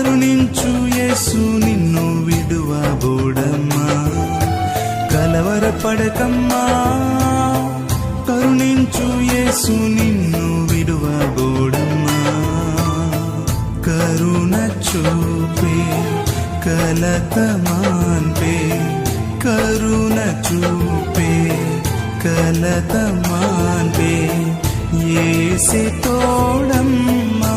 కరుణించు యేసు నిన్ను విడువబోడమ్మా. కలవరపడకమ్మా, కరుణించు యేసు నిన్ను విడువబోడమ్మా. కరుణ చూపే కలత మాన్పే, కరుణ చూపే కలత మాన్పే, యేసే తోడమ్మా.